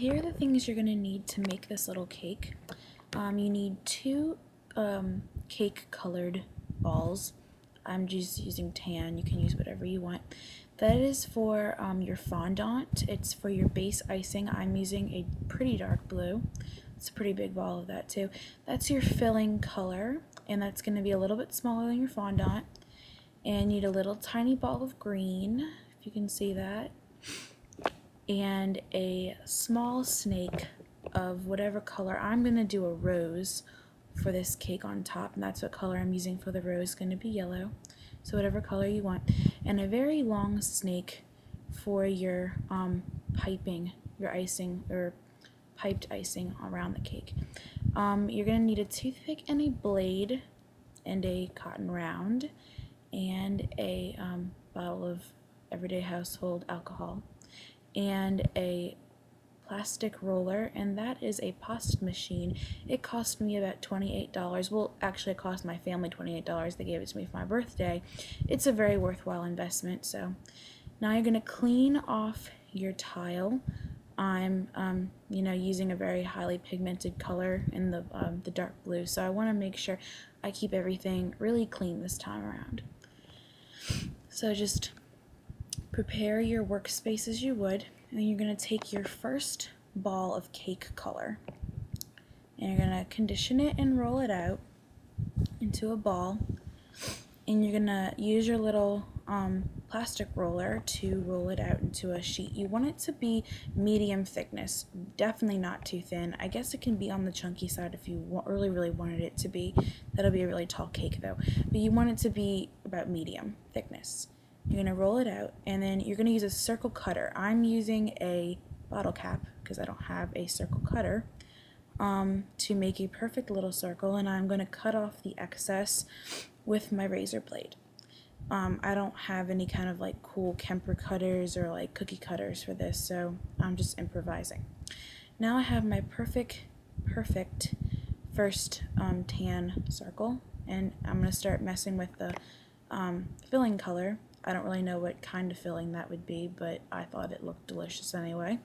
here are the things you're going to need to make this little cake. You need two cake colored balls. I'm just using tan. You can use whatever you want. That is for your fondant. It's for your base icing. I'm using a pretty dark blue. It's a pretty big ball of that too. That's your filling color, and that's going to be a little bit smaller than your fondant. And you need a little tiny ball of green, if you can see that, and a small snake of whatever color. I'm going to do a rose for this cake on top, and that's what color I'm using for the rose. Going to be yellow, so whatever color you want. And a very long snake for your piping, your icing, or piped icing around the cake. You're going to need a toothpick and a blade and a cotton round and a bottle of everyday household alcohol and a plastic roller, and that is a pasta machine. It cost me about $28. Well, actually it cost my family $28. They gave it to me for my birthday. It's a very worthwhile investment. So now you're going to clean off your tile. I'm using a very highly pigmented color in the dark blue, so I want to make sure I keep everything really clean this time around. So just prepare your workspace as you would, and then you're going to take your first ball of cake color and you're going to condition it and roll it out into a ball, and you're going to use your little plastic roller to roll it out into a sheet. You want it to be medium thickness, definitely not too thin. I guess it can be on the chunky side if you really wanted it to be. That'll be a really tall cake though, but you want it to be about medium thickness. You're going to roll it out, and then you're going to use a circle cutter. I'm using a bottle cap because I don't have a circle cutter to make a perfect little circle, and I'm going to cut off the excess with my razor blade. I don't have any kind of like cool Kemper cutters or like cookie cutters for this, so I'm just improvising. Now I have my perfect first tan circle, and I'm going to start messing with the filling color. I don't really know what kind of filling that would be, but I thought it looked delicious anyway.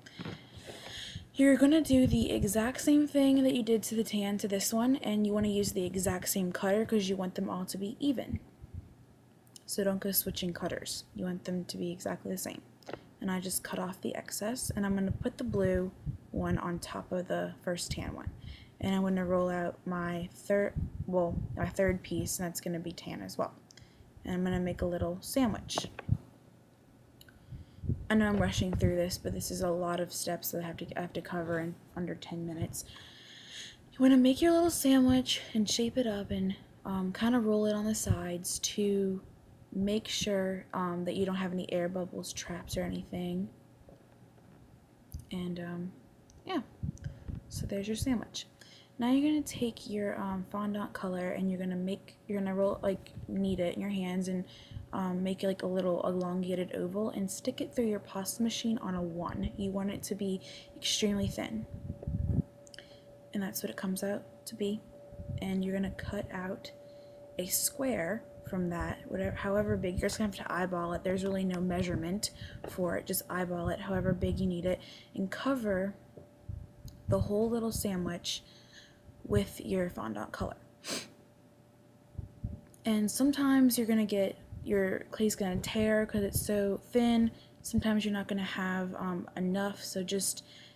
You're going to do the exact same thing that you did to the tan to this one, and you want to use the exact same cutter because you want them all to be even. So don't go switching cutters. You want them to be exactly the same. And I just cut off the excess, and I'm going to put the blue one on top of the first tan one. And I'm going to roll out my third piece, and that's going to be tan as well. And I'm going to make a little sandwich. I know I'm rushing through this, but this is a lot of steps that I have to cover in under 10 minutes. You want to make your little sandwich and shape it up and kind of roll it on the sides to make sure that you don't have any air bubbles, traps, or anything. And yeah, so there's your sandwich. Now you're going to take your fondant color, and you're going to roll, like, knead it in your hands and make it like a little elongated oval and stick it through your pasta machine on a 1. You want it to be extremely thin, and that's what it comes out to be. And you're going to cut out a square from that, however big. You're just going to have to eyeball it. There's really no measurement for it. Just eyeball it however big you need it, and cover the whole little sandwich with your fondant color. And sometimes you're going to get your clay's going to tear because it's so thin. Sometimes you're not going to have enough, so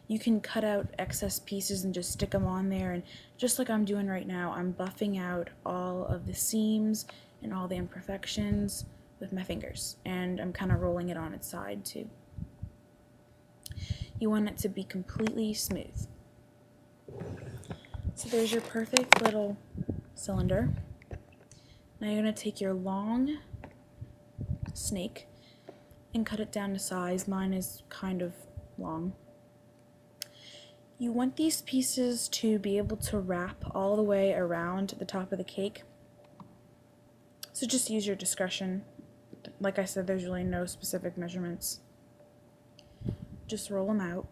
you can cut out excess pieces and just stick them on there. And just like I'm doing right now, I'm buffing out all of the seams and all the imperfections with my fingers, and I'm kind of rolling it on its side too. You want it to be completely smooth. So there's your perfect little cylinder. Now you're going to take your long snake and cut it down to size. Mine is kind of long. You want these pieces to be able to wrap all the way around the top of the cake. So just use your discretion. Like I said, there's really no specific measurements. Just roll them out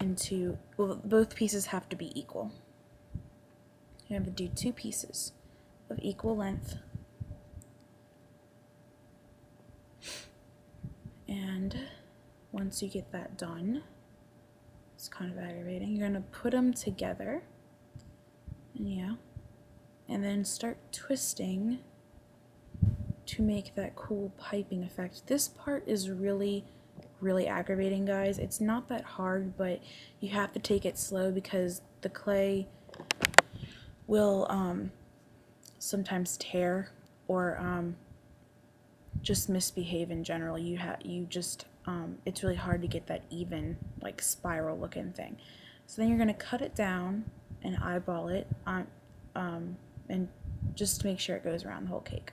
into, well, both pieces have to be equal. You have to do 2 pieces of equal length. And once you get that done, It's kind of aggravating. You're going to put them together. And yeah. And then start twisting to make that cool piping effect. This part is really aggravating, guys. It's not that hard, but you have to take it slow because the clay will sometimes tear or just misbehave in general. It's really hard to get that even, like, spiral looking thing. So then you're going to cut it down and eyeball it and just to make sure it goes around the whole cake.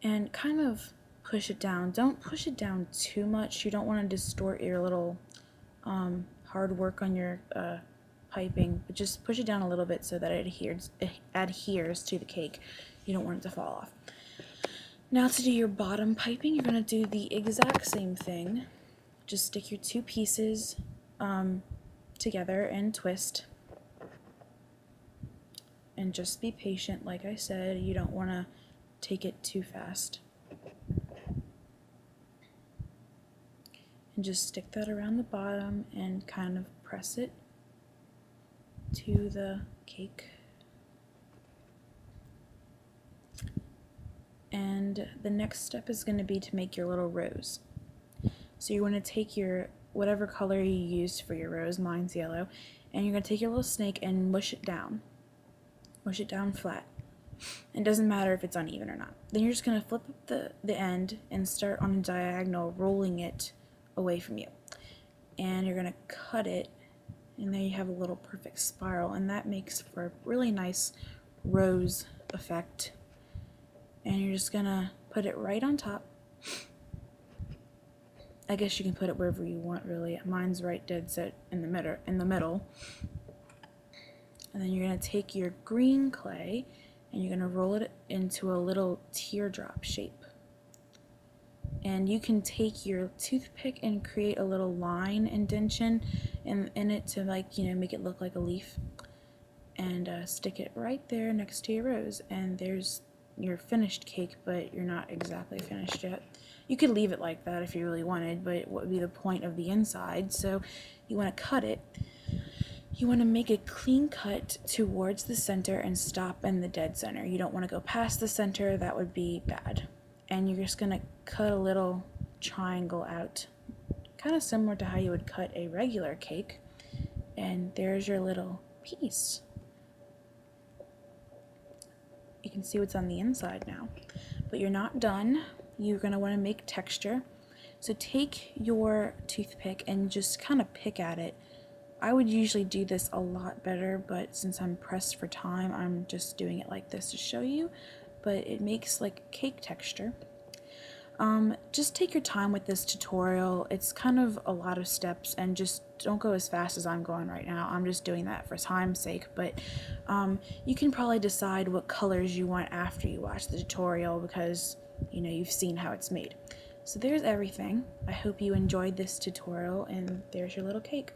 And kind of push it down. Don't push it down too much. You don't want to distort your little hard work on your piping, but just push it down a little bit so that it adheres to the cake. You don't want it to fall off. Now to do your bottom piping, you're going to do the exact same thing. Just stick your two pieces together and twist. And just be patient, like I said. You don't want to take it too fast. And just stick that around the bottom and kind of press it to the cake. And the next step is going to be to make your little rose. So you want to take your whatever color you used for your rose, mine's yellow, and you're going to take your little snake and mush it down. Mush it down flat. It doesn't matter if it's uneven or not. Then you're just going to flip up the end and start on a diagonal, rolling it away from you. And you're going to cut it, and there you have a little perfect spiral, and that makes for a really nice rose effect. And you're just going to put it right on top. I guess you can put it wherever you want, really. Mine's right dead set in the middle. And then you're going to take your green clay and you're going to roll it into a little teardrop shape. And you can take your toothpick and create a little line indentation in it to, like, make it look like a leaf. And stick it right there next to your rose. And there's your finished cake, but you're not exactly finished yet. You could leave it like that if you really wanted, but what would be the point of the inside? So you want to cut it. You want to make a clean cut towards the center and stop in the dead center. You don't want to go past the center, that would be bad. And you're just going to cut a little triangle out, kind of similar to how you would cut a regular cake. And there's your little piece. You can see what's on the inside now. But you're not done. You're going to want to make texture. So take your toothpick and just kind of pick at it. I would usually do this a lot better, but since I'm pressed for time, I'm just doing it like this to show you. But it makes like cake texture. Just take your time with this tutorial. It's kind of a lot of steps, and just don't go as fast as I'm going right now. I'm just doing that for time's sake, but you can probably decide what colors you want after you watch the tutorial because you've seen how it's made. So there's everything. I hope you enjoyed this tutorial, and there's your little cake.